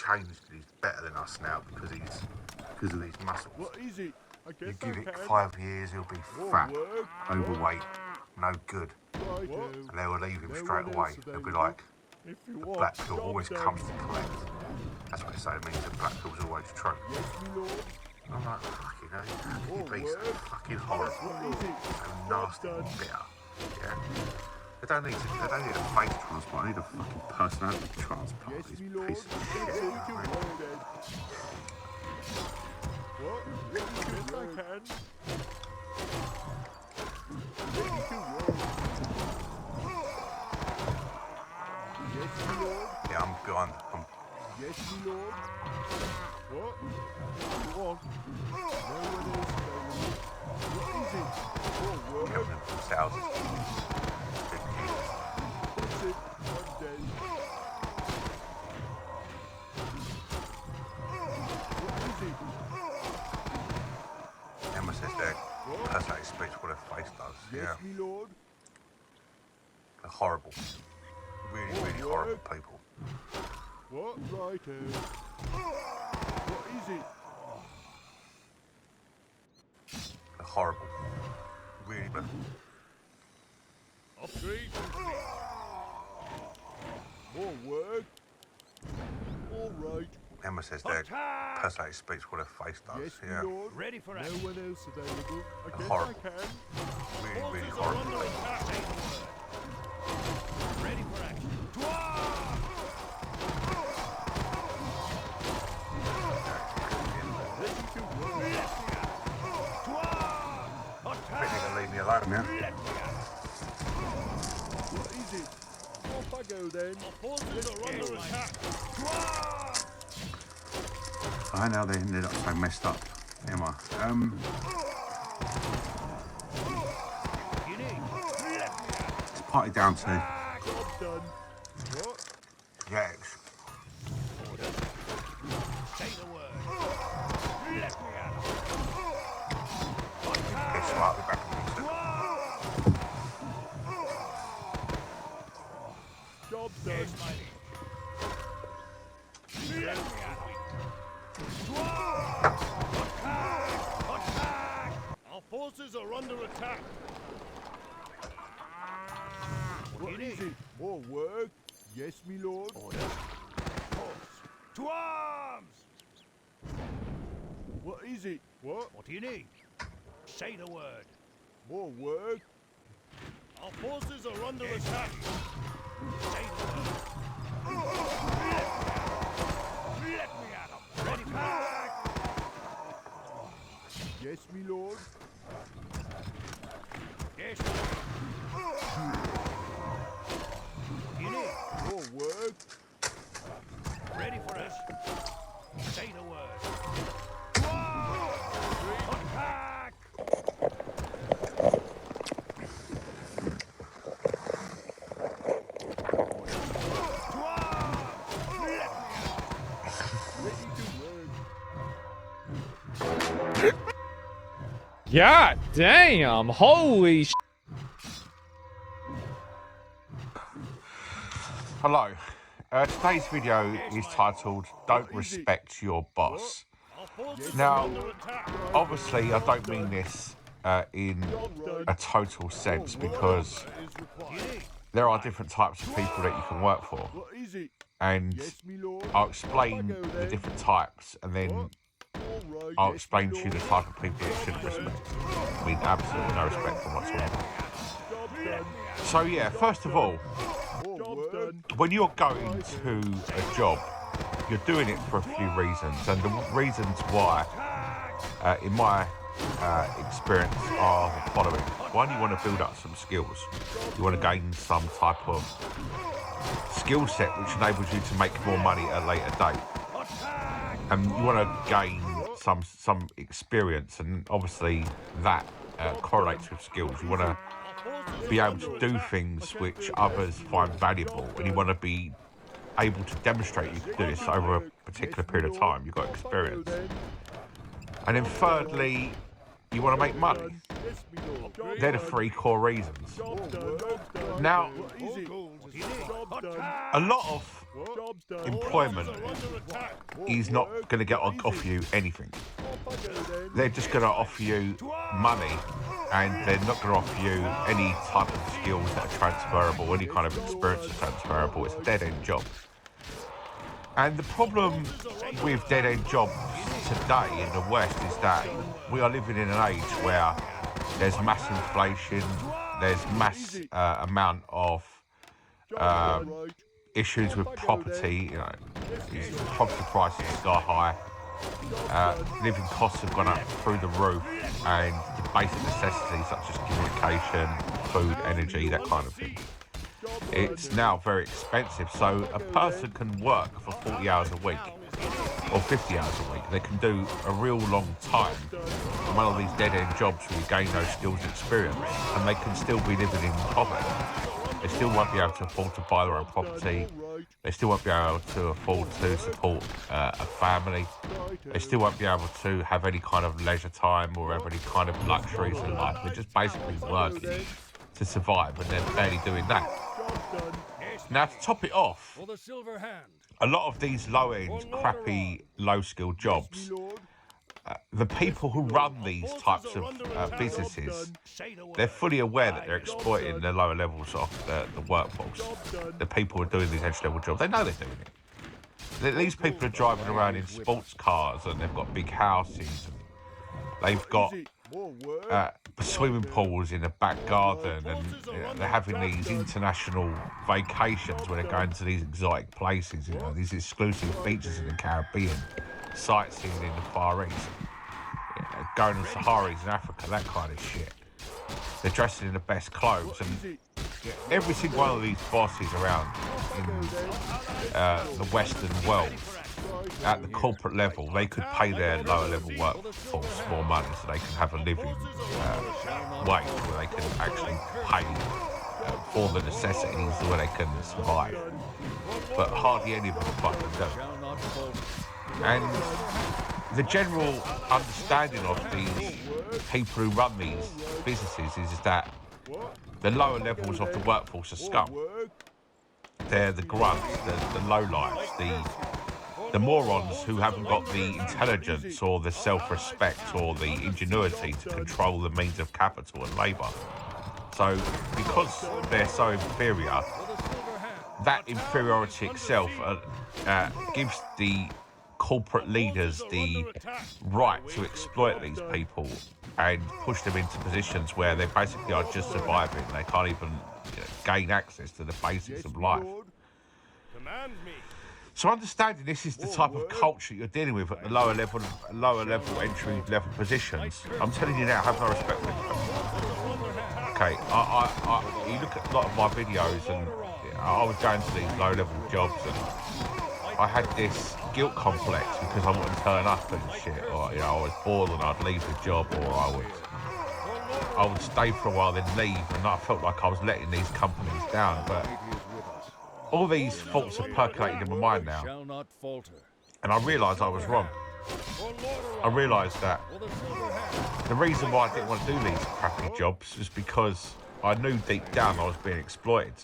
changed and he's better than us now because of these muscles. What is it? I You guess give I it can. 5 years, he'll be fat, overweight, no good. Right, And they will leave him no straight one away. else They'll be available. like, If you the want, black pill job always done. comes to collect. That's what they say, it means the black pill's always true. Yes, my lord. I'm like, fucking hell, how can you be so word. fucking horrible, What is it? so nasty and bitter, yeah? They don't need a face transplant, they need a fucking personality transplant, Yes, these my lord. pieces of shit, Yes, you know you what I mean? will then. What? Ready to work. I can. Ready to work. Yes, my lord. Yeah, I'm behind, Yes, my lord. What? You want? No one else available. What is it? More work. coming in from thousands. That's it. I'm dead. What is it? Emma says their personality speaks what their face does. Yes, Yeah, my lord. they're horrible. Really, really horrible people. What? Righto. What is it? They're horrible. Really bad. Upgrade. More work. All right. Emma says their personality speaks what their face does. Yes, Yeah, my lord. Ready for No action. one else available. I guess horrible. I can. really, really Forces are horrible under people. attack. Ready for action. Ready to work. I think they're gonna leave me alone now. What is it? Off I go then. Our forces are under attack. I know they ended up so messed up, Emma. You need. It's partly down to Job done. What? genetics. Say the word. Let me out. Get slightly back in the Job done. Yes, my liege. Let me out. Attack! Our forces are under attack. What do you is need? it? More work? Yes, me lord. Orders. Horse. To arms! What is it? What? What do you need? Say the word. More work? Our forces are under attack. Say the word. Let me at 'em. Ready for attack. Yes, me lord. Yes, my you need. More work? Ready for us. Say the word. Attack! Ready to work. God damn! Holy sh! Hello. Today's video is titled "Don't Respect Your Boss." Our forces Now, are under attack. obviously, I don't mean this in a total sense because You need. there are different types of people that you can work for, What is it? and Yes, me lord. I'll explain Off I go the then. different types, and then All right. I'll yes, explain me to you the lord. type of people that shouldn't respect. I mean, absolutely no respect for whatsoever. Job done. So yeah, first of all, More work? Done. when you're going to a job, you're doing it for a few reasons, and the reasons why, in my experience, are the following. One, you want to build up some skills. You want to gain some type of skill set which enables you to make more money at a later date. And you want to gain some experience, and obviously that correlates with skills. You want to be able to do things which others find valuable, and you want to be able to demonstrate you can do this over a particular period of time. You've got experience. And then thirdly, you want to make money. Yes, me lord. They're the three core reasons. Job done. Job done. Now, What is it? Job done. a lot of Job's done. employment Under attack. is not going to get offer you anything. They're just going to offer you money, and they're not going to offer you any type of skills that are transferable, any kind of experience that's transferable. It's a dead-end job. And the problem with dead-end jobs today in the West is that we are living in an age where there's mass inflation, there's mass amount of issues with property. You know, property prices are sky high. Living costs have gone up through the roof, and the basic necessities such as communication, food, energy, that kind of thing, it's now very expensive. So a person can work for 40 hours a week or 50 hours a week. They can do a real long time in one of these dead-end jobs where you gain those skills and experience, and they can still be living in poverty. They still won't be able to afford to buy their own property. They still won't be able to afford to support a family. They still won't be able to have any kind of leisure time or have any kind of luxuries in life. They're just basically working to survive, and they're barely doing that. Now, to top it off, a lot of these low-end, crappy, low-skilled jobs, the people who run these types of businesses, they're fully aware that they're exploiting the lower levels of the workforce. The people who are doing these entry-level jobs, they know they're doing it. These people are driving around in sports cars, and they've got big houses, and they've got swimming pools in the back garden, and they're having these international vacations where they're going to these exotic places, these exclusive beaches in the Caribbean, sightseeing in the Far East, going on safaris in Africa, that kind of shit. They're dressing in the best clothes, and every single one of these bosses around in the Western world, at the corporate level, they could pay their lower level workforce more money so they can have a living wage where they can actually pay for the necessities where they can survive. But hardly any of them fucking do. And the general understanding of these people who run these businesses is that the lower levels of the workforce are scum. They're the grunts, the lowlifes, the morons who haven't got the intelligence or the self-respect or the ingenuity to control the means of capital and labour. So, because they're so inferior, that inferiority itself gives the corporate leaders the right to exploit these people and push them into positions where they basically are just surviving. They can't even gain access to the basics of life. So understanding this is the type of culture you're dealing with at the lower level entry level positions, I'm telling you now, have no respect for it. Okay, you look at a lot of my videos, and I was going to these low level jobs, and I had this guilt complex because I wouldn't turn up and shit, or I was bored and I'd leave the job, or I would stay for a while then leave, and I felt like I was letting these companies down. But all these thoughts have percolated in my mind now, and I realised I was wrong. I realised that the reason why I didn't want to do these crappy jobs was because I knew deep down I was being exploited,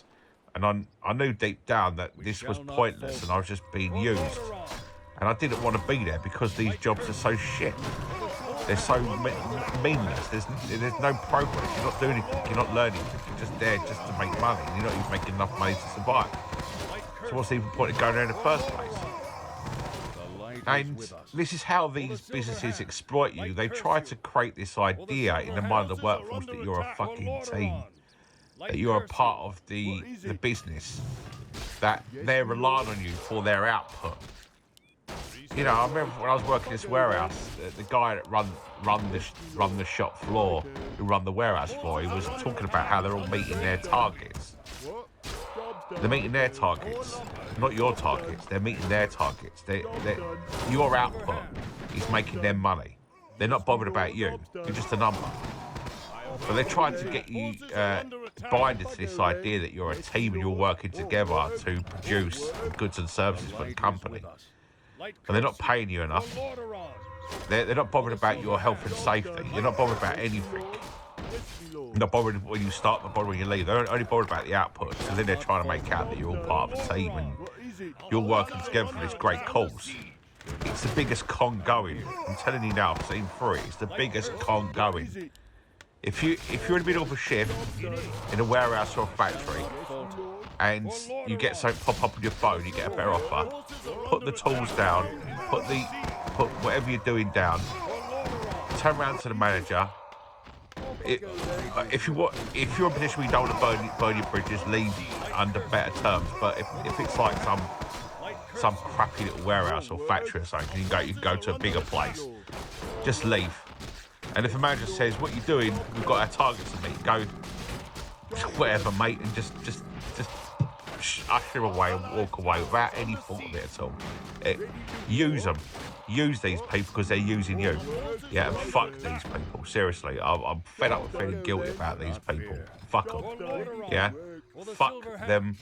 and I knew deep down that this was pointless and I was just being used, and I didn't want to be there because these jobs are so shit. They're so meaningless. There's no progress. You're not doing anything. You're not learning anything. You're just there just to make money. You're not even making enough money to survive. So what's the even point of going there in the first place? And this is how these businesses exploit you. They try to create this idea in the mind of the workforce that you're a fucking team, that you're a part of the business, that they're relying on you for their output. I remember when I was working in this warehouse, the guy that run the shop floor, who run the warehouse floor, he was talking about how they're all meeting their targets. They're meeting their targets, not your targets. They're meeting their targets. Your output is making them money. They're not bothered about you. You're just a number. But they're trying to get you bind into this idea that you're a team and you're working together to produce goods and services for the company. And they're not paying you enough. They're not bothered about your health and safety. You're not bothered about anything. They're not bothered when you start, not bothered when you leave. They're only bothered about the output. So then they're trying to make out that you're all part of a team and you're working together for this great cause. It's the biggest con going. I'm telling you now, I've seen through it. It's the biggest con going. If you're in the middle of a shift in a warehouse or a factory, and you get something pop up on your phone, you get a better offer. Put the tools down. Put whatever you're doing down. Turn around to the manager. If you're in a position where you don't want to burn your bridges, leave under better terms. But if it's like some crappy little warehouse or factory or something, you can go to a bigger place. Just leave. And if a manager says, "What you doing? We've got our targets to meet," go, "Whatever, mate," and just usher away and walk away without any thought of it at all. Use them. Use these people because they're using you. Yeah, and fuck these people. Seriously, I'm fed up with feeling guilty about these people. Fuck them. Yeah? Fuck them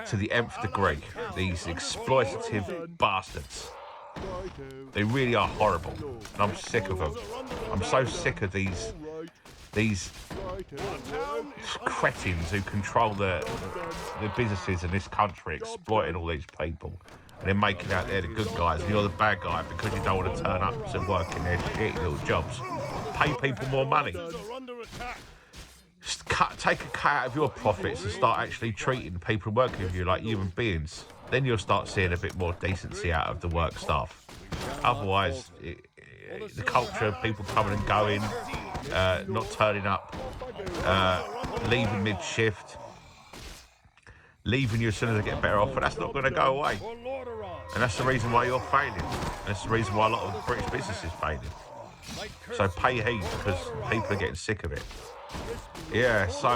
to the nth degree. These exploitative bastards. They really are horrible. And I'm sick of them. I'm so sick of these cretins who control the businesses in this country, exploiting all these people. And they're making out they're the good guys and you're the bad guy because you don't want to turn up to work in their shitty little jobs. Pay people more money. Just take a cut out of your profits and start actually treating people working with you like human beings. Then you'll start seeing a bit more decency out of the work staff. Otherwise, the culture of people coming and going, not turning up, leaving mid-shift, leaving you as soon as they get a better offer, that's not going to go away. And that's the reason why you're failing. And that's the reason why a lot of British business is failing. So pay heed because people are getting sick of it. Yeah, so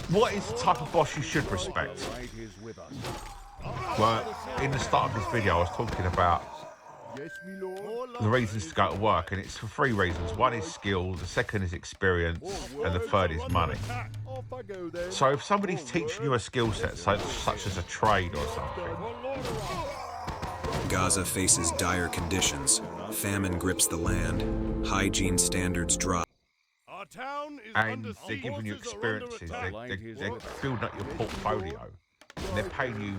what is the type of boss you should respect? Well, in the start of this video, I was talking about the reasons to go to work, and it's for 3 reasons. One is skill, the second is experience, and the third is money. So if somebody's teaching you a skill set, such as a trade or something. Gaza faces dire conditions. Famine grips the land. Hygiene standards drop. And they're giving you experiences, they're building up your portfolio, and they're paying you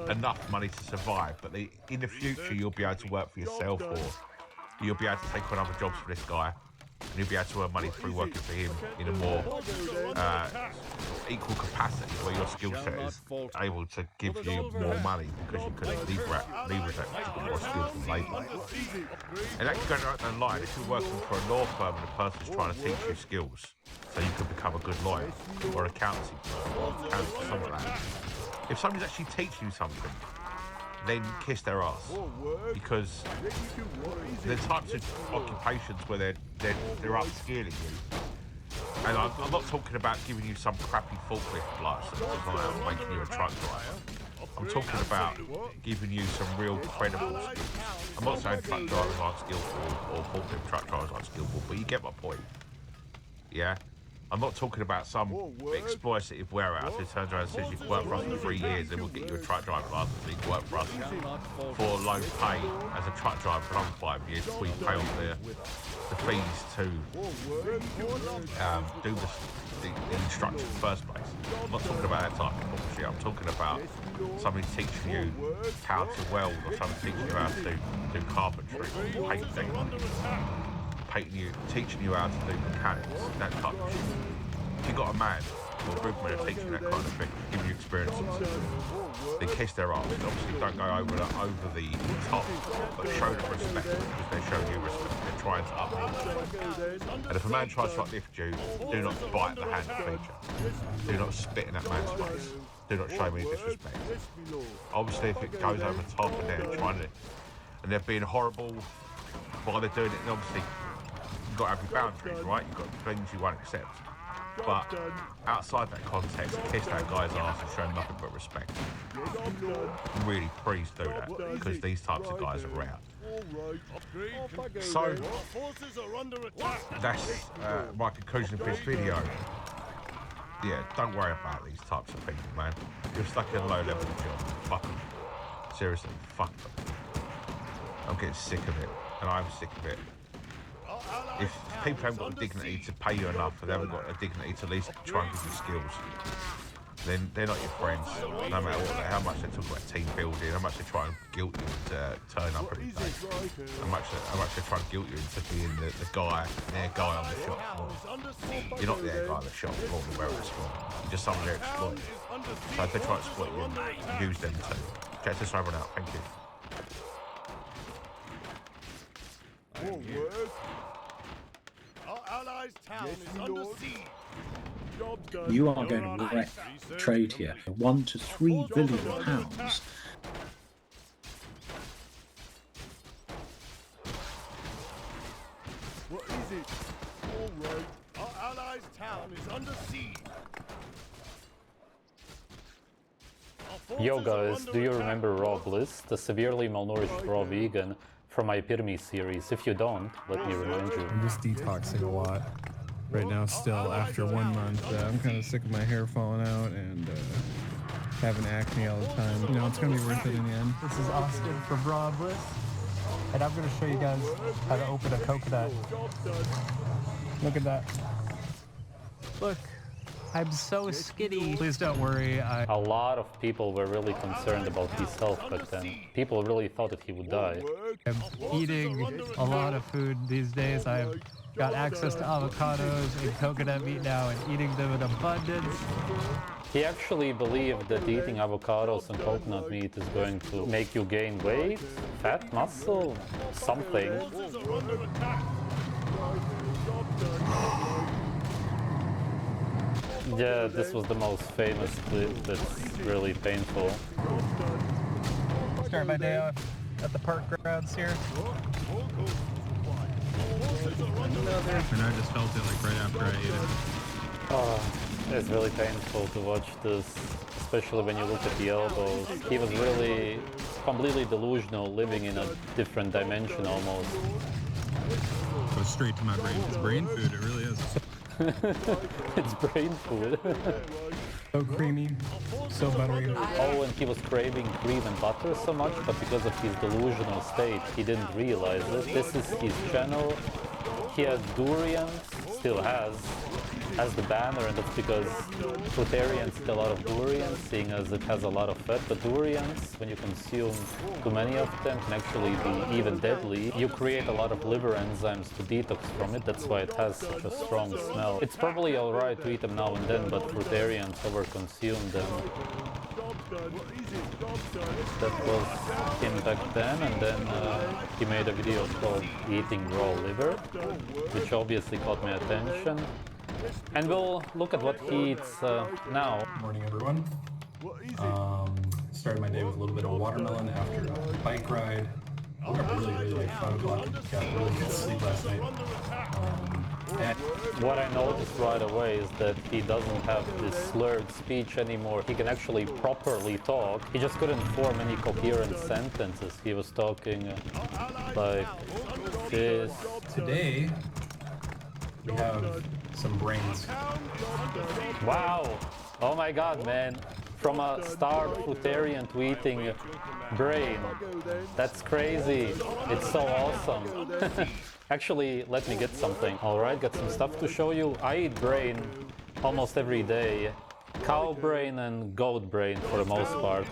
enough money to survive, but in the future you'll be able to work for yourself, or you'll be able to take on other jobs for this guy, and you'll be able to earn money through working for him in a more equal capacity, where your skill set is able to give you more money because you can leverage that more skillful labour. And that can go right down the line. If you're working for a law firm and the person's trying to teach you skills so you can become a good lawyer or accountancy or something like that. If somebody's actually teaching you something, then kiss their ass, because the types of occupations where they're upskilling you. And I'm not talking about giving you some crappy forklift license and making you a truck driver. I'm talking about giving you some real credible skills. I'm not saying truck drivers aren't skillful or forklift truck drivers aren't skillful, but you get my point. Yeah? I'm not talking about some exploitative warehouse who turns around and says you can work for us for 3 years and we'll get you a truck driver license so you can work for us for low pay as a truck driver for another 5 years before you pay off the fees to do the instruction in the first place. I'm not talking about that type of bullshit. I'm talking about somebody teaching you how to weld, or somebody teaching you how to do carpentry, painting, teaching you how to do mechanics, that type of shit. If you've got a man or a group of men teaching that kind of thing, giving you experiences, they kiss their ass. Obviously don't go over the top, but show them respect because they're showing you respect. They're trying to uplift you. And if a man tries to uplift you, do not bite the hand that feeds you. Do not spit in that man's face. Do not show me disrespect. Obviously if it goes over the top and they're trying to, and they're being horrible while they're doing it, and obviously you've got to have your boundaries, right? You've got things you won't accept. But outside that context, kiss that guy's ass and show him nothing but respect. Really, please do that, because these types of guys are rare. So, that's my conclusion of this video. Yeah, don't worry about these types of people, man. You're stuck in a low-level job. Fuck them. Seriously, fuck them. I'm getting sick of it, and I'm sick of it. If people haven't got the dignity to pay you enough, and they haven't got the dignity to at least try and give you skills, then they're not your friends. No matter what, how much they talk about team building, how much they try and guilt you to turn up every day, how much they try and guilt you into being their guy on the shop floor. You're not their guy on the shop floor, the warehouse floor. You're just someone they're exploiting. So if they try to exploit you, use them too. Check this over out. Thank you. Forward. Our allies' town Yes, is under Lord. siege. Job done. You are going to wreck trade here. 1 to 3 billion pounds. What is it? All right. Our allies' town is under siege. Our Yo forces are guys, under do you attack. remember Raw Bliss, the severely malnourished raw vegan from my Epitome series? If you don't, let me remind you. I'm just detoxing a lot right now still after 1 month. I'm kind of sick of my hair falling out and having acne all the time. You know, it's going to be worth it in the end. This is Austin from Raw Bliss, and I'm going to show you guys how to open a coconut. Look at that. Look, I'm so skinny. Please don't worry, A lot of people were really concerned about his health back then. People really thought that he would die. I'm eating a lot of food these days. I've got access to avocados and coconut meat now and eating them in abundance. He actually believed that eating avocados and coconut meat is going to make you gain weight, fat, muscle, something. Forces are under attack. Yeah, this was the most famous clip that's really painful. Start my day off at the park grounds here. And I just felt it like right after I ate it. Oh, it's really painful to watch this, especially when you look at the elbows. He was really completely delusional, living in a different dimension almost. Goes straight to my brain. It's brain food, it really is. It's brain food. So creamy, so buttery. Oh, and he was craving cream and butter so much, but because of his delusional state, he didn't realize it. This is his channel. He had durians, still has the banner, and that's because fruitarians eat a lot of durians, seeing as it has a lot of fat. But durians, when you consume too many of them, can actually be even deadly. You create a lot of liver enzymes to detox from it, that's why it has such a strong smell. It's probably alright to eat them now and then, but fruitarians overconsume them. That was him back then, and then he made a video called Eating Raw Liver, which obviously caught my attention. And we'll look at what he eats now. Morning, everyone. Started my day with a little bit of watermelon after a bike ride. Woke up really like 5 o'clock. Got really good sleep last night. And What I noticed right away is that he doesn't have this slurred speech anymore. He can actually properly talk. He just couldn't form any coherent sentences. He was talking like this. today, we have some brains. Wow! Oh my god, man. From a starved fruitarian to eating brain. That's crazy. It's so awesome. Actually, let me get something. Alright, got some stuff to show you. I eat brain almost every day. Cow brain and goat brain for the most part.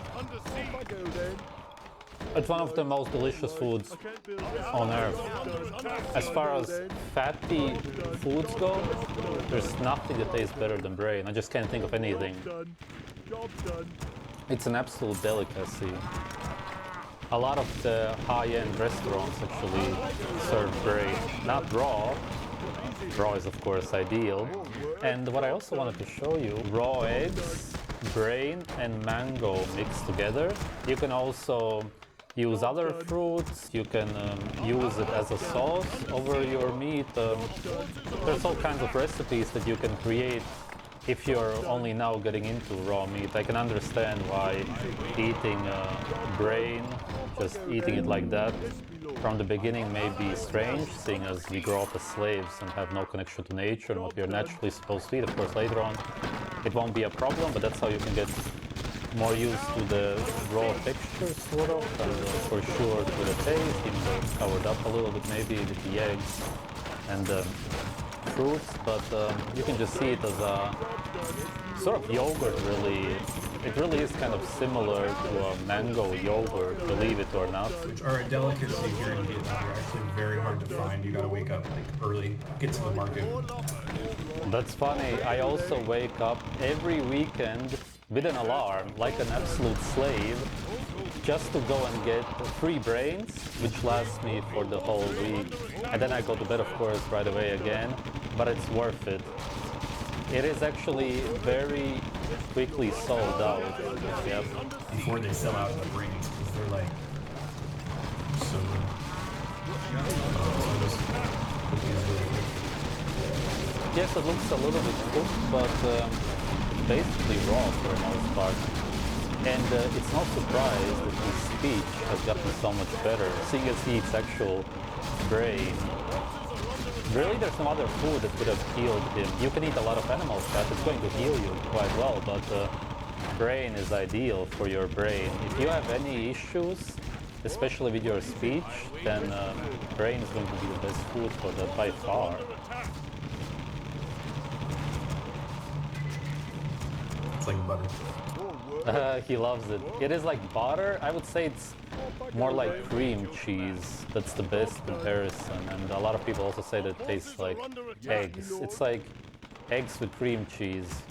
It's one of the most delicious foods on earth. As far as fatty foods go, there's nothing that tastes better than brain. I just can't think of anything. It's an absolute delicacy. A lot of the high-end restaurants actually serve brain, not raw. Raw is of course ideal. And what I also wanted to show you, raw eggs, brain and mango mixed together. You can also use other fruits, you can use it as a sauce over your meat. There's all kinds of recipes that you can create if you're only now getting into raw meat. I can understand why eating brain, just eating it like that, from the beginning may be strange, seeing as we grow up as slaves and have no connection to nature and what we are naturally supposed to eat. Of course, later on it won't be a problem, but that's how you can get more used to the raw texture, sort of, and for sure to the taste, even though it's covered up a little bit maybe with the eggs. And fruits, but you can just see it as a sort of yogurt, really. It really is kind of similar to a mango yogurt, believe it or not. Which are a delicacy here in Vietnam. They're actually very hard to find. You gotta wake up like early, get to the market. That's funny. I also wake up every weekend with an alarm, like an absolute slave, just to go and get 3 brains, which lasts me for the whole week. And then I go to bed, of course, right away again, but it's worth it. It is actually very quickly sold out. Yep. Before they sell out the brains, because they're like so good. Yes, it looks a little bit cooked, but basically raw for the most part. And it's not surprised that his speech has gotten so much better, seeing as he eats actual brain. Really, there's no other food that could have healed him. You can eat a lot of animal fat, it's going to heal you quite well, but brain is ideal for your brain. If you have any issues, especially with your speech, then brain is going to be the best food for that by far. It's like butter. He loves it. It is like butter. I would say it's more like cream cheese. That's the best comparison. And a lot of people also say that it tastes like eggs. It's like eggs with cream cheese.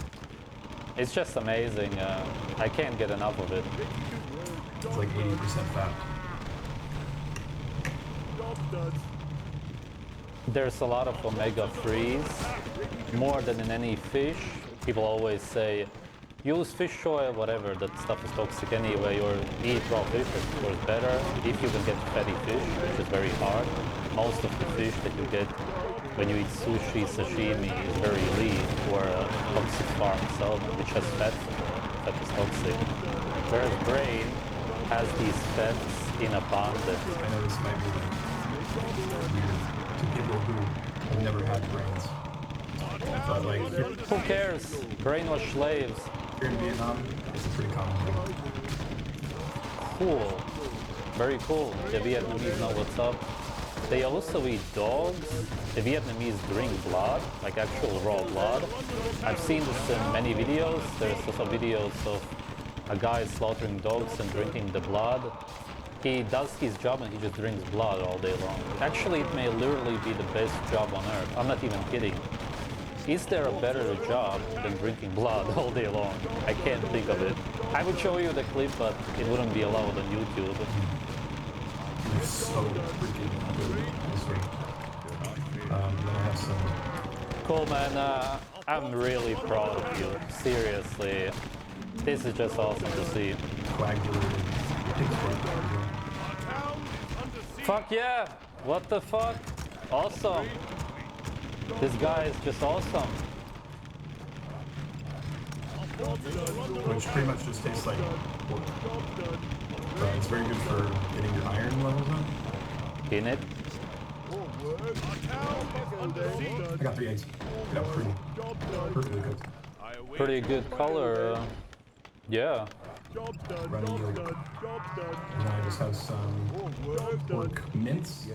It's just amazing. I can't get enough of it. It's like 80% fat. There's a lot of omega-3s, more than in any fish. People always say, use fish oil, whatever, that stuff is toxic anyway, or eat raw fish, it's of course better, if you can get fatty fish, which is very hard. Most of the fish that you get when you eat sushi, sashimi, is very lean, or toxic farm salmon, which has fat. Fat is toxic. Whereas brain has these fats in abundance. I know this might be like weird to people who have never had brains. But like, who cares? Brainwash slaves. Here in Vietnam, it's a pretty common thing. Cool. Very cool. The Vietnamese know what's up. They also eat dogs. The Vietnamese drink blood, like actual raw blood. I've seen this in many videos. There's also videos of a guy slaughtering dogs and drinking the blood. He does his job and he just drinks blood all day long. Actually, it may literally be the best job on earth. I'm not even kidding. Is there a better job than drinking blood all day long? I can't think of it. I would show you the clip, but it wouldn't be allowed on YouTube. They're so freaking good. Then I have some... Cool, man. I'm really proud of you. Seriously. This is just awesome to see. Coagulated pig's Fuck yeah! What the fuck? Awesome. This guy is just awesome. Which pretty much just tastes like pork. It's very good for getting your iron levels up. In it? I got 3 eggs. Yeah, perfectly cooked. Pretty good color. Yeah. Runny yolk. And then I just have some pork mince.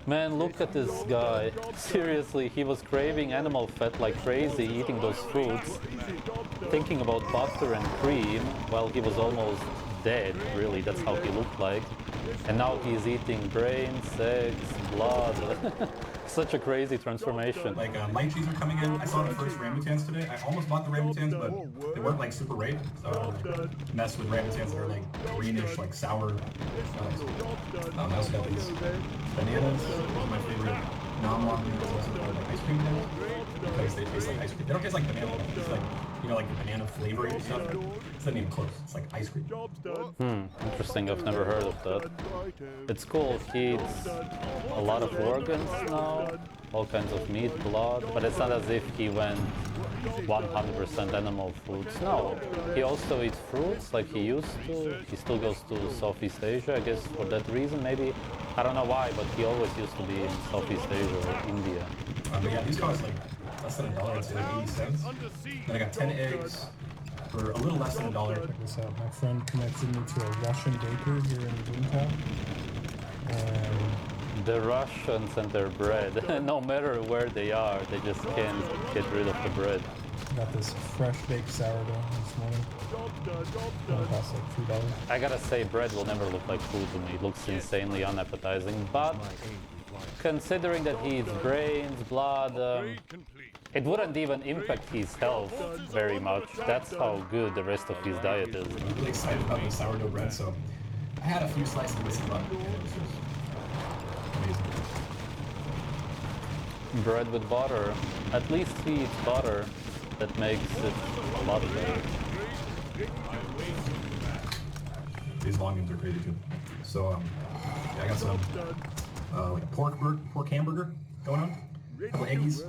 Man, look at this guy. Seriously, he was craving animal fat like crazy, eating those foods, thinking about butter and cream, while he was almost dead, really, that's how he looked like. And now he's eating brains, eggs, blood. Such a crazy transformation. Like, lychees are coming in. I saw the first rambutans today. I almost bought the rambutans, but they weren't like super ripe. So I messed with rambutans that are like greenish, like sour. I also got these bananas. Those are my favorite non-long bananas, also called like ice cream bananas. Because they taste like ice cream. They don't taste like banana. It's like, you know, like the banana flavoring and stuff. It's not even close. It's like ice cream. Interesting. I've never heard of that. It's cool. He eats a lot of organs now, all kinds of meat, blood, but it's not as if he went 100% animal foods. No, he also eats fruits like he used to. He still goes to Southeast Asia, I guess for that reason, maybe. I don't know why, but he always used to be in Southeast Asia or India. But yeah, these cost like less than $1. It's like 80 cents. Then I got 10 eggs for a little less than $1. Check this out. My friend connected me to a Russian baker here in Boomtown. The Russians and their bread, no matter where they are, they just can't get rid of the bread. Got this fresh baked sourdough this morning. It costs like $3. I gotta say, bread will never look like food to me. It looks insanely unappetizing, but considering that he eats brains, blood, it wouldn't even impact his health very much. That's how good the rest of his diet is. I'm really excited about the sourdough bread, so I had a few slices with some butter, and it was just amazing. Bread with butter. At least he eats butter. That makes it a lot better. These longings are crazy too. So yeah, I got some like a pork hamburger going on. A couple eggies,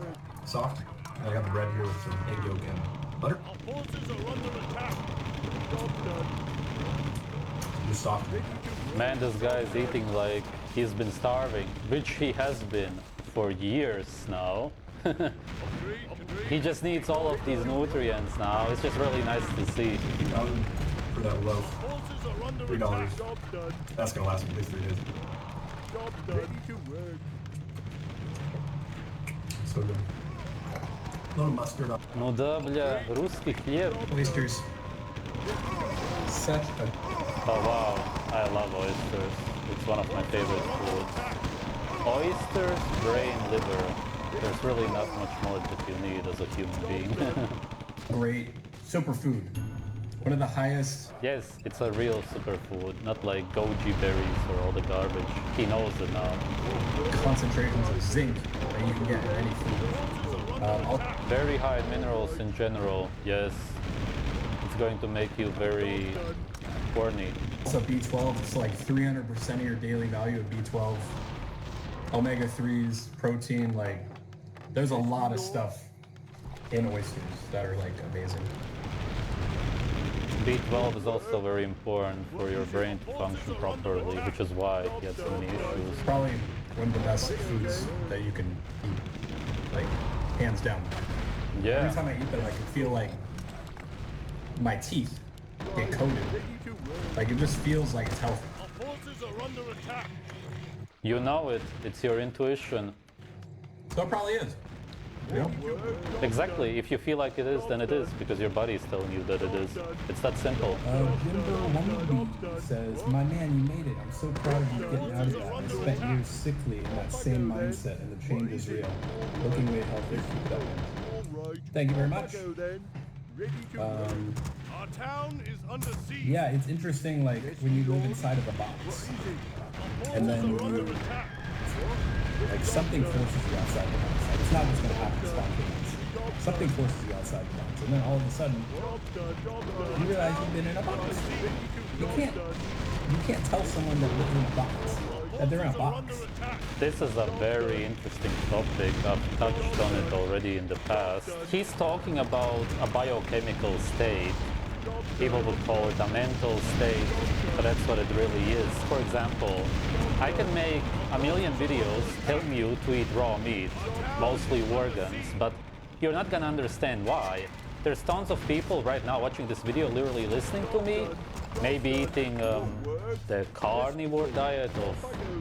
soft. And I got the bread here with some egg yolk and butter. Just soft. Man, this guy is eating like he's been starving, which he has been for years now. He just needs all of these nutrients now. It's just really nice to see. For that loaf, $3. That's gonna last me at least 3 days. So good. A little mustard on. Ну да, бля, русский хлеб. Oysters. Such a. Oh wow, I love oysters. It's one of my favorite foods. Oysters, brain, liver. There's really not much more that you need as a human being. Great superfood. One of the highest. Yes, it's a real superfood, not like goji berries or all the garbage. He knows it now. Concentrations of zinc that you can get in any food. Very high minerals in general, yes. It's going to make you very horny. Also B12, it's like 300% of your daily value of B12. Omega-3s, protein, like, there's a lot of stuff in oysters that are like amazing. B12 is also very important for your brain to function properly, which is why he had so many issues. Probably one of the best foods that you can eat, like, hands down. Yeah. Every time I eat them, I can feel like my teeth get coated. Like, it just feels like it's healthy. You know it. It's your intuition. So it probably is. Yeah. Exactly. If you feel like it is, then it is, because your body is telling you that it is. It's that simple. Jimbo says, "My man, you made it. I'm so proud of you getting out of that. I spent years sickly in that same mindset, and the change is real. Looking way healthier. Keep it up." Thank you very much. Our town is under siege. Yeah, it's interesting, like, when you live inside of a box, and then you, like, something forces you outside the box. Like, it's not just going to happen spontaneously. Something forces you outside the box, and then all of a sudden, you realize you've been in a box. You can't tell someone that lives in a box that they're in a box. This is a very interesting topic. I've touched on it already in the past. He's talking about a biochemical state. People would call it a mental state, but that's what it really is. For example, I can make a million videos telling you to eat raw meat, mostly organs, but you're not gonna understand why. There's tons of people right now watching this video, literally listening to me, maybe eating the carnivore diet of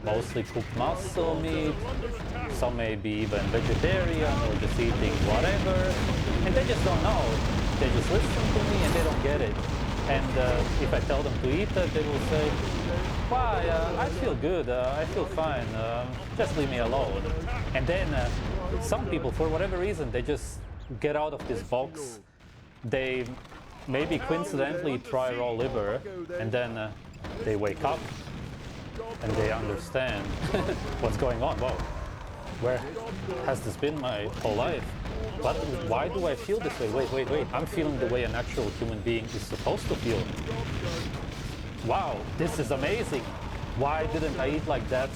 mostly cooked muscle meat, some may be even vegetarian or just eating whatever, and they just don't know. They just listen to me and they don't get it. And if I tell them to eat it, they will say, "Why? I feel good. I feel fine. Just leave me alone." And then some people, for whatever reason, they just get out of this box. They maybe coincidentally try raw liver, and then they wake up and they understand what's going on. Whoa, where has this been my whole life? But why do I feel this way? Wait. I'm feeling the way a natural human being is supposed to feel. Wow, this is amazing. Why didn't I eat like that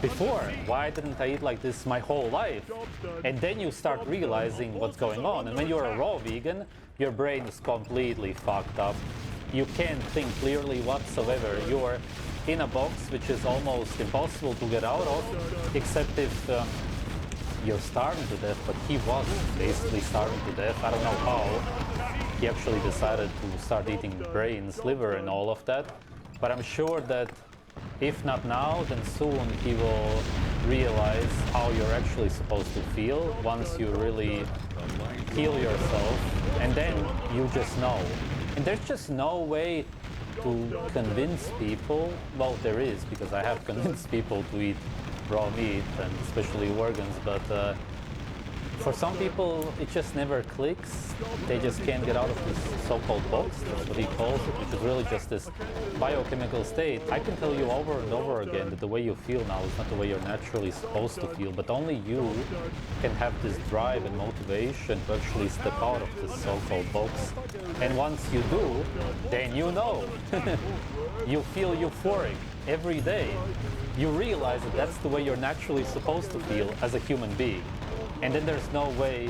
before? Why didn't I eat like this my whole life? And then you start realizing what's going on. And when you're a raw vegan, your brain is completely fucked up. You can't think clearly whatsoever. You're in a box which is almost impossible to get out of, except if you're starving to death. But he was basically starving to death. I don't know how. He actually decided to start eating brains, liver, and all of that. But I'm sure that if not now, then soon he will realize how you're actually supposed to feel once you really heal yourself, and then you just know. And there's just no way to convince people, well, there is, because I have convinced people to eat raw meat, and especially organs, but for some people it just never clicks. They just can't get out of this so-called box, that's what he calls it, which is really just this biochemical state. I can tell you over and over again that the way you feel now is not the way you're naturally supposed to feel, but only you can have this drive and motivation to actually step out of this so-called box. And once you do, then you know. You feel euphoric every day. You realize that that's the way you're naturally supposed to feel as a human being. And then there's no way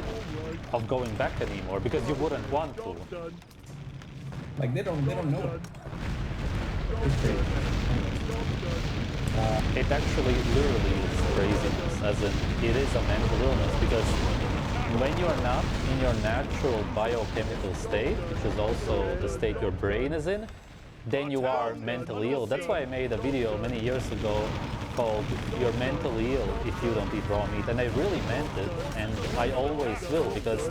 of going back anymore, because you wouldn't want to. Like they don't know it. It's crazy. It actually literally is craziness, as in it is a mental illness, because when you're not in your natural biochemical state, which is also the state your brain is in, then you are mentally ill. That's why I made a video many years ago called "You're mentally ill if you don't eat raw meat," and I really meant it, and I always will, because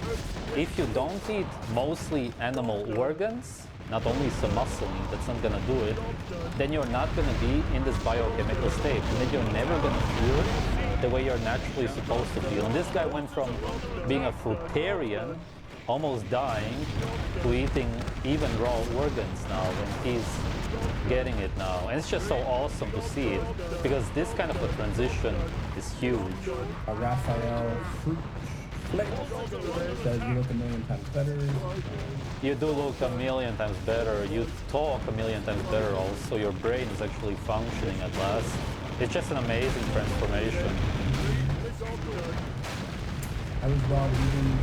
if you don't eat mostly animal organs, not only some muscle meat, that's not gonna do it, then you're not gonna be in this biochemical state, and then you're never gonna feel the way you're naturally supposed to feel. And this guy went from being a fruitarian, almost dying, to eating even raw organs now, and he's getting it now. And it's just so awesome to see it, because this kind of a transition is huge. A Raphael fruit flick says you look a million times better. You do look a million times better, you talk a million times better also, your brain is actually functioning at last. It's just an amazing transformation. I was raw vegan,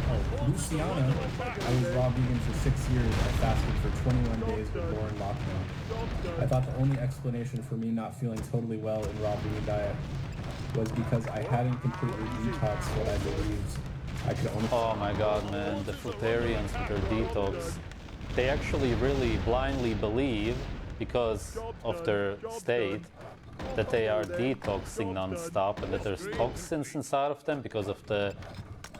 Luciana, I was raw vegan for 6 years. I fasted for 21 days before in lockdown. I thought the only explanation for me not feeling totally well in raw vegan diet was because I hadn't completely detoxed what I believed I could only... Oh my god, man, the fruitarians with their detox, they actually really blindly believe, because of their state, that they are detoxing non-stop and that there's toxins inside of them because of the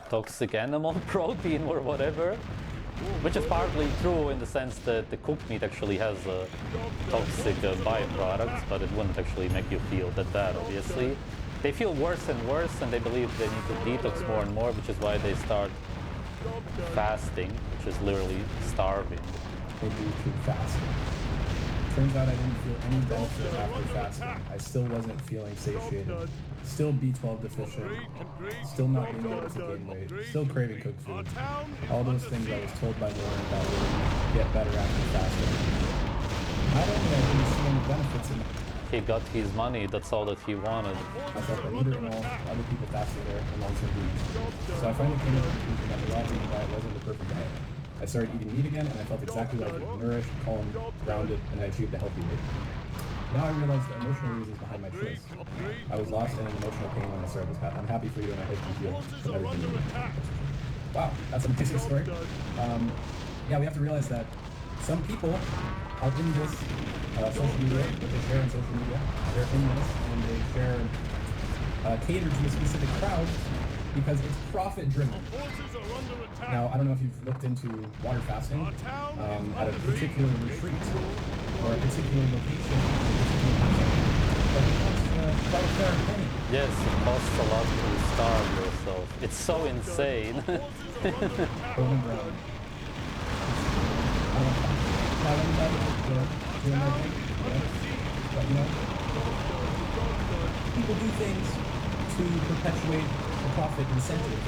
toxic animal protein or whatever, which is partly true in the sense that the cooked meat actually has toxic byproducts, but it wouldn't actually make you feel that bad, obviously. They feel worse and worse, and they believe they need to detox more and more, which is why they start fasting, which is literally starving. They do keep fasting. Turns out I didn't feel any benefit after fasting. I still wasn't feeling satiated. Still B12 deficient. Still not being able to gain weight. Still craving cooked food. All those things I was told by Lauren that would get better after fasting. Not only I didn't see any benefits in it. He got his money, that's all that he wanted. I felt that leader and all other people fasting there and long-term vegans. So I finally came to the conclusion that the raw vegan diet wasn't the perfect diet. I started eating meat again, and I felt exactly like nourished, calm, grounded, and I achieved a healthy weight. Now I realize the emotional reasons behind my choice. I was lost in an emotional pain when I started this path. I'm happy for you, and I hope you heal from everything you did. Wow, that's an amazing story. Yeah, we have to realize that some people are in this social media, what they share on social media. They're in this, and they share, cater to a specific crowd because it's profit-driven. Now, I don't know if you've looked into water fasting at a particular retreat or a particular location, but it costs quite a fair penny. Yes, it costs a lot to starve yourself. It's so insane. Golden brown. Not everybody, doing their thing, but you know, people do things to perpetuate the profit incentive.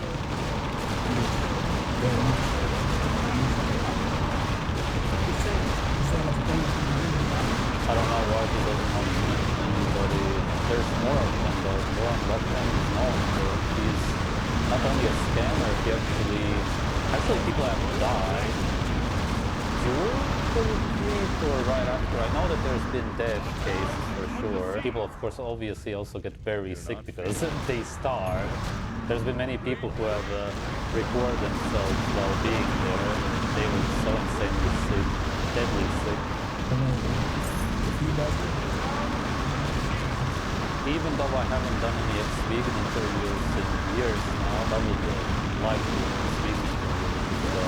I don't know why he doesn't want to mention anybody. There's more of them though. Warren Buffett is known for he's not only a scammer, he actually people have died during the retreat or right after. I know that there's been death cases for sure. People of course obviously also get very sick because they starve. There's been many people who have recorded themselves while being there. They were so insanely sick, deadly sick. even though I haven't done any ex-vegan interviews in years now, I would like to do ex-vegan interviews. So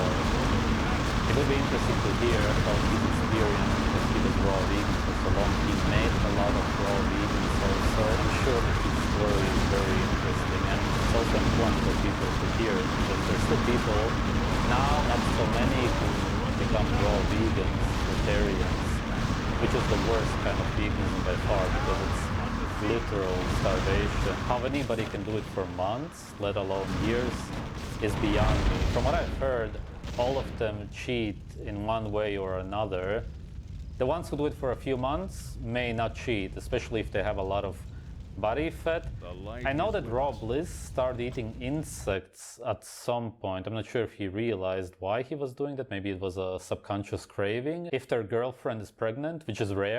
it would be interesting to hear about his experience because he was raw vegan for so long. He made a lot of raw vegans also. I'm sure that his story is very interesting and it's also important for people to hear because there's still people, now not so many, who become raw vegans, vegetarians, which is the worst kind of veganism by far because it's literal starvation. How anybody can do it for months, let alone years, is beyond me. From what I've heard, all of them cheat in one way or another. The ones who do it for a few months may not cheat, especially if they have a lot of body fat. I know that Raw Bliss started eating insects at some point. I'm not sure if he realized why he was doing that. Maybe it was a subconscious craving. If their girlfriend is pregnant, which is rare,